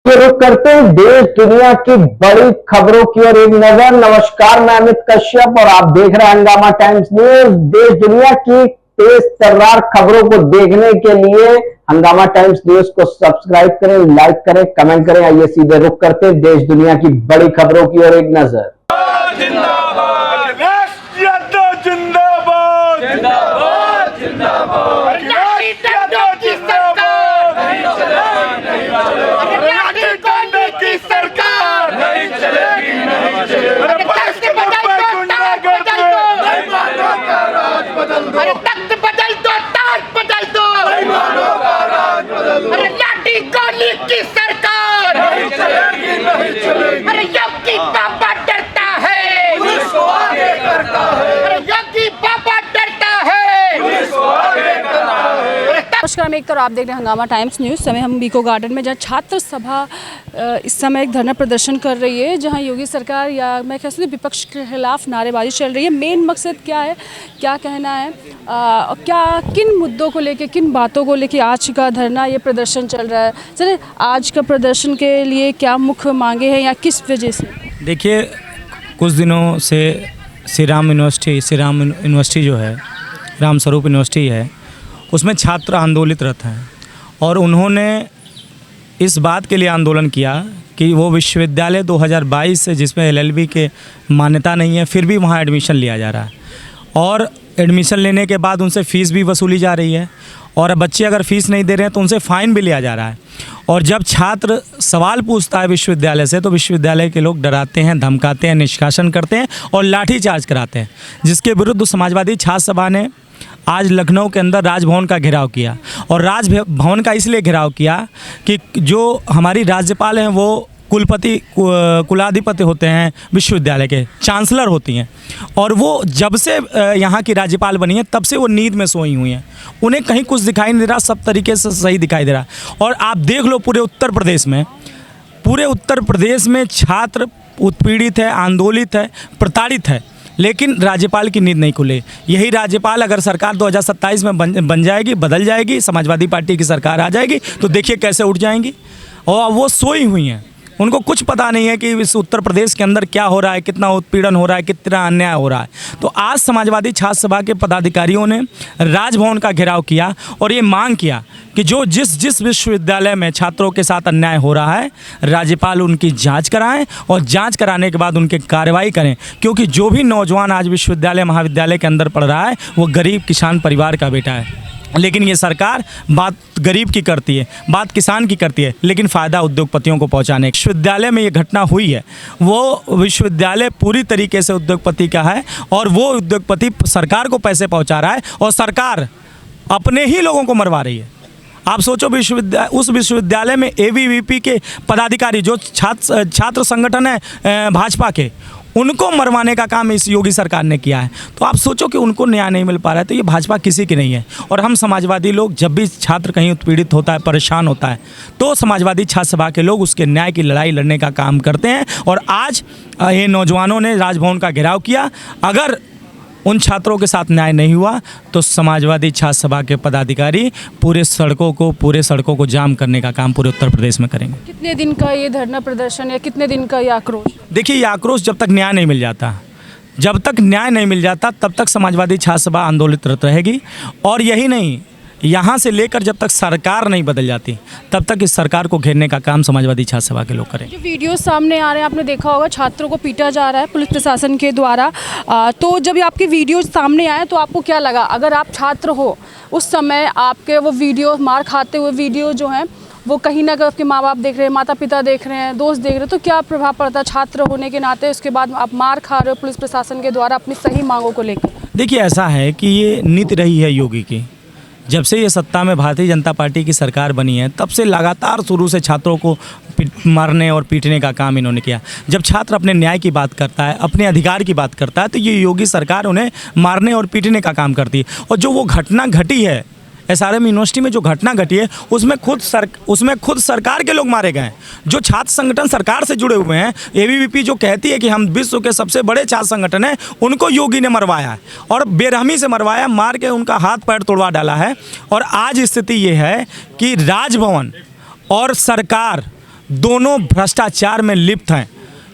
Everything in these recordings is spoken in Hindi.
ये रुक करते हैं देश दुनिया की बड़ी खबरों की ओर एक नजर। नमस्कार, मैं अमित कश्यप और आप देख रहे हैं हंगामा टाइम्स न्यूज। देश दुनिया की तेज तर्रार खबरों को देखने के लिए हंगामा टाइम्स न्यूज को सब्सक्राइब करें, लाइक करें, कमेंट करें। आइए सीधे रुक करते हैं देश दुनिया की बड़ी खबरों की ओर एक नजर। अरे तख्त बदल दो, ताज बदल दो, अरे लाठी गोली की सरकार नहीं चलेगी, नहीं चलेगी। अरे योगी बाबा डरता है, पुलिस को आगे करता है। अरे योगी बाबा डरता है, पुलिस को आगे करता है। नमस्कार, मैं एक तरफ आप देख रहे हैं हंगामा टाइम्स न्यूज़। समय हम बीको गार्डन में जहाँ छात्र सभा इस समय एक धरना प्रदर्शन कर रही है, जहाँ योगी सरकार या मैं कह सकती हूँ विपक्ष के खिलाफ नारेबाजी चल रही है। मेन मकसद क्या है, क्या कहना है, क्या किन मुद्दों को लेके, किन बातों को लेके आज का धरना ये प्रदर्शन चल रहा है। चलिए, आज का प्रदर्शन के लिए क्या मुख्य मांगे हैं या किस वजह से? देखिए, कुछ दिनों से श्री राम यूनिवर्सिटी जो है, राम स्वरूप यूनिवर्सिटी है, उसमें छात्र आंदोलित रहते हैं और उन्होंने इस बात के लिए आंदोलन किया कि वो विश्वविद्यालय 2022 से जिसमें LLB के मान्यता नहीं है, फिर भी वहाँ एडमिशन लिया जा रहा है और एडमिशन लेने के बाद उनसे फ़ीस भी वसूली जा रही है और बच्चे अगर फ़ीस नहीं दे रहे हैं तो उनसे फ़ाइन भी लिया जा रहा है। और जब छात्र सवाल पूछता है विश्वविद्यालय से तो विश्वविद्यालय के लोग डराते हैं, धमकाते हैं, निष्कासन करते हैं और लाठीचार्ज कराते हैं, जिसके विरुद्ध समाजवादी छात्र सभा ने आज लखनऊ के अंदर राजभवन का घेराव किया। और राजभवन का इसलिए घेराव किया कि जो हमारी राज्यपाल हैं वो कुलाधिपति होते हैं, विश्वविद्यालय के चांसलर होती हैं और वो जब से यहाँ की राज्यपाल बनी है तब से वो नींद में सोई हुई हैं। उन्हें कहीं कुछ दिखाई नहीं दे रहा, सब तरीके से सही दिखाई दे रहा। और आप देख लो पूरे उत्तर प्रदेश में छात्र उत्पीड़ित है, आंदोलित है, प्रताड़ित है, लेकिन राज्यपाल की नींद नहीं खुले। यही राज्यपाल अगर सरकार 2027 में बन जाएगी, बदल जाएगी, समाजवादी पार्टी की सरकार आ जाएगी तो देखिए कैसे उठ जाएंगी। और वो सोई हुई हैं, उनको कुछ पता नहीं है कि इस उत्तर प्रदेश के अंदर क्या हो रहा है, कितना उत्पीड़न हो रहा है, कितना अन्याय हो रहा है। तो आज समाजवादी छात्र सभा के पदाधिकारियों ने राजभवन का घेराव किया और ये मांग किया कि जो जिस विश्वविद्यालय में छात्रों के साथ अन्याय हो रहा है, राज्यपाल उनकी जांच कराएं और जांच कराने के बाद उनके कार्रवाई करें, क्योंकि जो भी नौजवान आज विश्वविद्यालय महाविद्यालय के अंदर पढ़ रहा है वो गरीब किसान परिवार का बेटा है। लेकिन ये सरकार बात गरीब की करती है, बात किसान की करती है, लेकिन फ़ायदा उद्योगपतियों को पहुंचाने। विश्वविद्यालय में ये घटना हुई है, वो विश्वविद्यालय पूरी तरीके से उद्योगपति का है और वो उद्योगपति सरकार को पैसे पहुंचा रहा है और सरकार अपने ही लोगों को मरवा रही है। आप सोचो, उस विश्वविद्यालय में ABVP के पदाधिकारी जो छात्र संगठन है भाजपा के, उनको मरवाने का काम इस योगी सरकार ने किया है। तो आप सोचो कि उनको न्याय नहीं मिल पा रहा है, तो ये भाजपा किसी की नहीं है। और हम समाजवादी लोग जब भी छात्र कहीं उत्पीड़ित होता है, परेशान होता है, तो समाजवादी छात्र सभा के लोग उसके न्याय की लड़ाई लड़ने का काम करते हैं। और आज ये नौजवानों ने राजभवन का घेराव किया। अगर उन छात्रों के साथ न्याय नहीं हुआ तो समाजवादी छात्र सभा के पदाधिकारी पूरे सड़कों को जाम करने का काम पूरे उत्तर प्रदेश में करेंगे। कितने दिन का ये धरना प्रदर्शन या कितने दिन का ये आक्रोश? देखिए, ये आक्रोश जब तक न्याय नहीं मिल जाता, तब तक समाजवादी छात्र सभा आंदोलित रहेगी। और यही नहीं, यहाँ से लेकर जब तक सरकार नहीं बदल जाती तब तक इस सरकार को घेरने का काम समाजवादी छात्र सभा के लोग करें। जो वीडियो सामने आ रहे हैं, आपने देखा होगा, छात्रों को पीटा जा रहा है पुलिस प्रशासन के द्वारा। तो जब आपके वीडियो सामने आए तो आपको क्या लगा? अगर आप छात्र हो, उस समय आपके वो वीडियो, मार खाते हुए वीडियो जो हैं वो कहीं ना कहीं आपके माँ बाप देख रहे हैं, माता पिता देख रहे हैं, दोस्त देख रहे हैं, तो क्या प्रभाव पड़ता है छात्र होने के नाते? उसके बाद आप मार खा रहे हो पुलिस प्रशासन के द्वारा अपनी सही मांगों को लेकर। देखिए, ऐसा है कि ये नीति रही है योगी की। जब से ये सत्ता में भारतीय जनता पार्टी की सरकार बनी है तब से लगातार शुरू से छात्रों को मारने और पीटने का काम इन्होंने किया। जब छात्र अपने न्याय की बात करता है, अपने अधिकार की बात करता है, तो ये योगी सरकार उन्हें मारने और पीटने का काम करती है। और जो वो घटना घटी है SRM यूनिवर्सिटी में, जो घटना घटी है, उसमें खुद सरकार के लोग मारे गए। जो छात्र संगठन सरकार से जुड़े हुए हैं, ABVP जो कहती है कि हम विश्व के सबसे बड़े छात्र संगठन हैं, उनको योगी ने मरवाया है और बेरहमी से मरवाया, मार के उनका हाथ पैर तोड़वा डाला है। और आज स्थिति ये है कि राजभवन और सरकार दोनों भ्रष्टाचार में लिप्त हैं।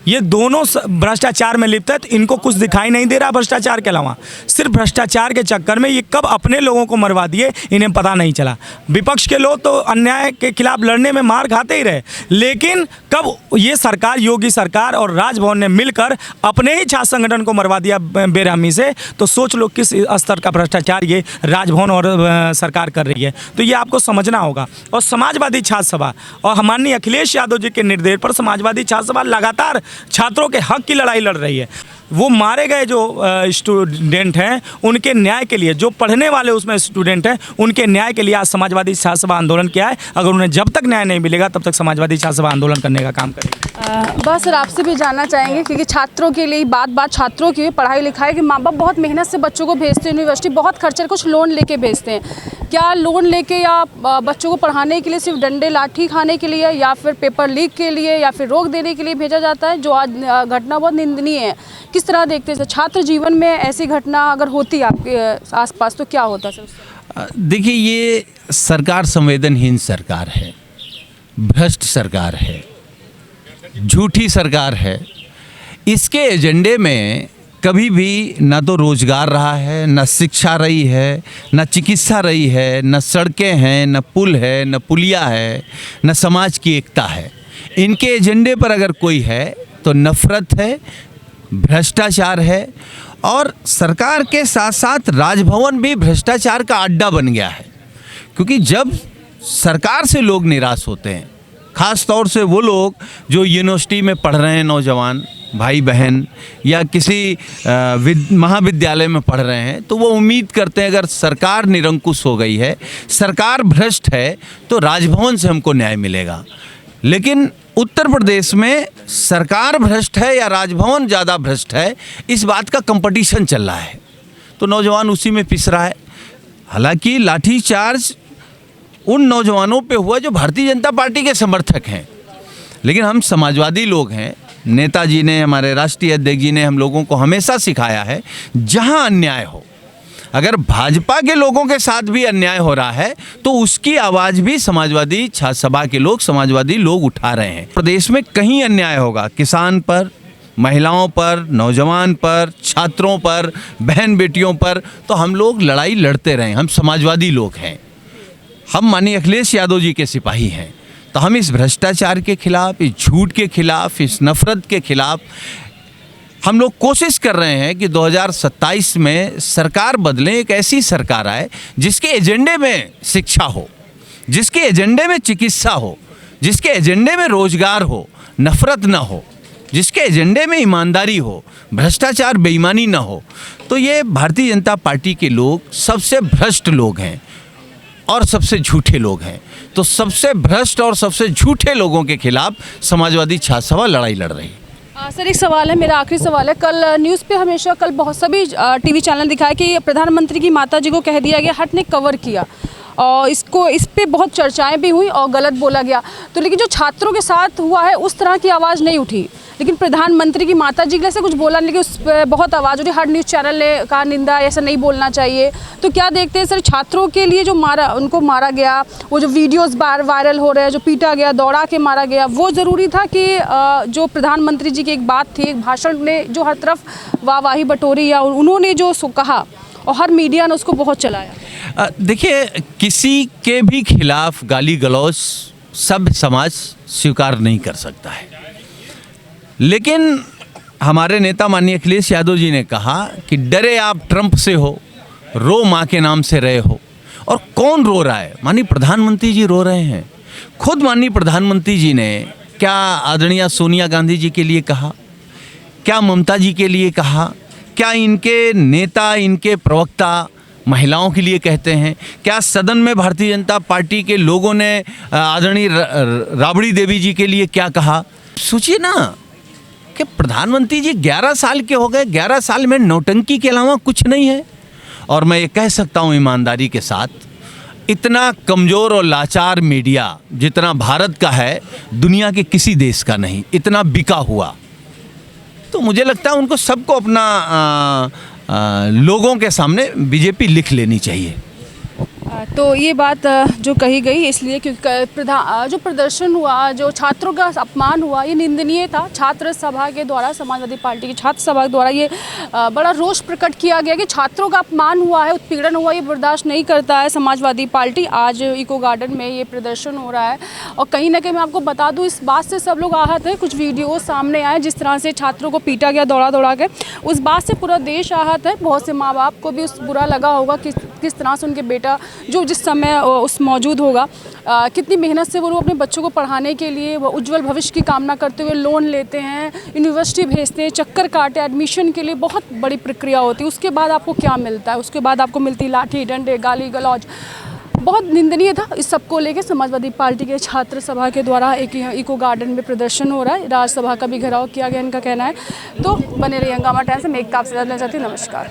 ये दोनों भ्रष्टाचार में लिप्त है, तो इनको कुछ दिखाई नहीं दे रहा भ्रष्टाचार के अलावा। सिर्फ भ्रष्टाचार के चक्कर में ये कब अपने लोगों को मरवा दिए इन्हें पता नहीं चला। विपक्ष के लोग तो अन्याय के खिलाफ लड़ने में मार खाते ही रहे, लेकिन कब ये सरकार, योगी सरकार और राजभवन ने मिलकर अपने ही छात्र संगठन को मरवा दिया बेरहमी से, तो सोच लो किस स्तर का भ्रष्टाचार ये राजभवन और सरकार कर रही है। तो ये आपको समझना होगा। और समाजवादी छात्र सभा और माननीय अखिलेश यादव जी के निर्देश पर समाजवादी छात्र सभा लगातार छात्रों के हक की लड़ाई लड़ रही है। वो मारे गए जो स्टूडेंट हैं उनके न्याय के लिए, जो पढ़ने वाले उसमें स्टूडेंट हैं उनके न्याय के लिए आज समाजवादी छात्र सभा आंदोलन किया है। अगर उन्हें जब तक न्याय नहीं मिलेगा तब तक समाजवादी छात्र सभा आंदोलन करने का काम करेगी। बस सर, आपसे भी जानना चाहेंगे क्योंकि छात्रों के लिए बात छात्रों की पढ़ाई लिखाई की, माँ बाप बहुत मेहनत से बच्चों को भेजते हैं यूनिवर्सिटी, बहुत खर्चे, कुछ लोन लेके भेजते हैं। क्या लोन लेके या बच्चों को पढ़ाने के लिए सिर्फ डंडे लाठी खाने के लिए या फिर पेपर लीक के लिए या फिर रोक देने के लिए भेजा जाता है, जो आज घटना बहुत निंदनीय है? किस तरह देखते हैं छात्र जीवन में ऐसी घटना अगर होती आपके आसपास तो क्या होता सर? देखिए, ये सरकार संवेदनहीन सरकार है, भ्रष्ट सरकार है, झूठी सरकार है। इसके एजेंडे में कभी भी ना तो रोजगार रहा है, ना शिक्षा रही है, ना चिकित्सा रही है, ना सड़कें हैं, ना पुल है, ना पुलिया है, ना समाज की एकता है। इनके एजेंडे पर अगर कोई है तो नफरत है, भ्रष्टाचार है। और सरकार के साथ साथ राजभवन भी भ्रष्टाचार का अड्डा बन गया है, क्योंकि जब सरकार से लोग निराश होते हैं, ख़ास तौर से वो लोग जो यूनिवर्सिटी में पढ़ रहे हैं, नौजवान भाई बहन या किसी महाविद्यालय में पढ़ रहे हैं, तो वो उम्मीद करते हैं अगर सरकार निरंकुश हो गई है, सरकार भ्रष्ट है, तो राजभवन से हमको न्याय मिलेगा। लेकिन उत्तर प्रदेश में सरकार भ्रष्ट है या राजभवन ज़्यादा भ्रष्ट है, इस बात का कंपटीशन चल रहा है, तो नौजवान उसी में पिस रहा है। हालांकि लाठीचार्ज उन नौजवानों पे हुआ जो भारतीय जनता पार्टी के समर्थक हैं, लेकिन हम समाजवादी लोग हैं। नेताजी ने, हमारे राष्ट्रीय अध्यक्ष जी ने हम लोगों को हमेशा सिखाया है, जहां अन्याय हो, अगर भाजपा के लोगों के साथ भी अन्याय हो रहा है तो उसकी आवाज़ भी समाजवादी छात्र सभा के लोग, समाजवादी लोग उठा रहे हैं। प्रदेश में कहीं अन्याय होगा, किसान पर, महिलाओं पर, नौजवान पर, छात्रों पर, बहन बेटियों पर, तो हम लोग लड़ाई लड़ते रहे। हम समाजवादी लोग हैं, हम माननीय अखिलेश यादव जी के सिपाही हैं, तो हम इस भ्रष्टाचार के खिलाफ, इस झूठ के खिलाफ, इस नफरत के खिलाफ हम लोग कोशिश कर रहे हैं कि 2027 में सरकार बदले, एक ऐसी सरकार आए जिसके एजेंडे में शिक्षा हो, जिसके एजेंडे में चिकित्सा हो, जिसके एजेंडे में रोजगार हो, नफरत ना हो, जिसके एजेंडे में ईमानदारी हो, भ्रष्टाचार बेईमानी ना हो। तो ये भारतीय जनता पार्टी के लोग सबसे भ्रष्ट लोग हैं और सबसे झूठे लोग हैं। तो सबसे भ्रष्ट और सबसे झूठे लोगों के खिलाफ समाजवादी छात्र सभा लड़ाई लड़ रही है। सर, एक सवाल है, मेरा आखिरी सवाल है। कल न्यूज़ पे हमेशा कल बहुत सभी टीवी चैनल दिखाया कि प्रधानमंत्री की माता जी को कह दिया गया, हट ने कवर किया और इस पे बहुत चर्चाएं भी हुई और गलत बोला गया। तो लेकिन जो छात्रों के साथ हुआ है उस तरह की आवाज़ नहीं उठी, लेकिन प्रधानमंत्री की माता जी के से कुछ बोला, लेकिन उस पर बहुत आवाज़ उठी। हर न्यूज़ चैनल ने कहा निंदा, ऐसा नहीं बोलना चाहिए। तो क्या देखते हैं सर, छात्रों के लिए जो उनको मारा गया, वो जो वीडियोस वायरल हो रहे हैं, जो पीटा गया, दौड़ा के मारा गया, वो ज़रूरी था कि जो प्रधानमंत्री जी की एक बात थी, एक भाषण ने जो हर तरफ वाहवाही बटोरी या उन्होंने जो कहा और हर मीडिया ने उसको बहुत चलाया? देखिए, किसी के भी खिलाफ गाली गलौज सब समाज स्वीकार नहीं कर सकता है, लेकिन हमारे नेता माननीय अखिलेश यादव जी ने कहा कि डरे आप ट्रंप से हो, रो माँ के नाम से रहे हो। और कौन रो रहा है? माननीय प्रधानमंत्री जी रो रहे हैं। खुद माननीय प्रधानमंत्री जी ने क्या आदरणीय सोनिया गांधी जी के लिए कहा, क्या ममता जी के लिए कहा, क्या इनके नेता, इनके प्रवक्ता महिलाओं के लिए कहते हैं? क्या सदन में भारतीय जनता पार्टी के लोगों ने आदरणीय राबड़ी देवी जी के लिए क्या कहा? सोचिए ना कि प्रधानमंत्री जी 11 साल के हो गए, 11 साल में नौटंकी के अलावा कुछ नहीं है। और मैं ये कह सकता हूँ ईमानदारी के साथ, इतना कमज़ोर और लाचार मीडिया जितना भारत का है, दुनिया के किसी देश का नहीं, इतना बिका हुआ। तो मुझे लगता है उनको सबको अपना लोगों के सामने बीजेपी लिख लेनी चाहिए। तो ये बात जो कही गई इसलिए क्योंकि जो प्रदर्शन हुआ, जो छात्रों का अपमान हुआ, ये निंदनीय था। छात्र सभा के द्वारा, समाजवादी पार्टी की छात्र सभा के द्वारा ये बड़ा रोष प्रकट किया गया कि छात्रों का अपमान हुआ है, उत्पीड़न हुआ, ये बर्दाश्त नहीं करता है समाजवादी पार्टी। आज इको गार्डन में ये प्रदर्शन हो रहा है और कहीं ना कहीं मैं आपको बता दूँ, इस बात से सब लोग आहत हैं। कुछ वीडियो सामने आए जिस तरह से छात्रों को पीटा गया दौड़ा दौड़ा के, उस बात से पूरा देश आहत है। बहुत से माँ बाप को भी उस बुरा लगा होगा कि किस तरह से उनके बेटा जो जिस समय उस मौजूद होगा, कितनी मेहनत से वो अपने बच्चों को पढ़ाने के लिए, वो उज्जवल भविष्य की कामना करते हुए लोन लेते हैं, यूनिवर्सिटी भेजते हैं, चक्कर काटे एडमिशन के लिए, बहुत बड़ी प्रक्रिया होती है। उसके बाद आपको क्या मिलता है? उसके बाद आपको मिलती लाठी डंडे, गाली गलौज। बहुत निंदनीय था। इस सबको लेके समाजवादी पार्टी के छात्र सभा के द्वारा एक इको गार्डन में प्रदर्शन हो रहा है। राज्यसभा का भी घेराव किया गया, इनका कहना है। तो बने रहिए हंगामा टाइम्स से। मैं एक आपसे जानना चाहती हूँ। नमस्कार।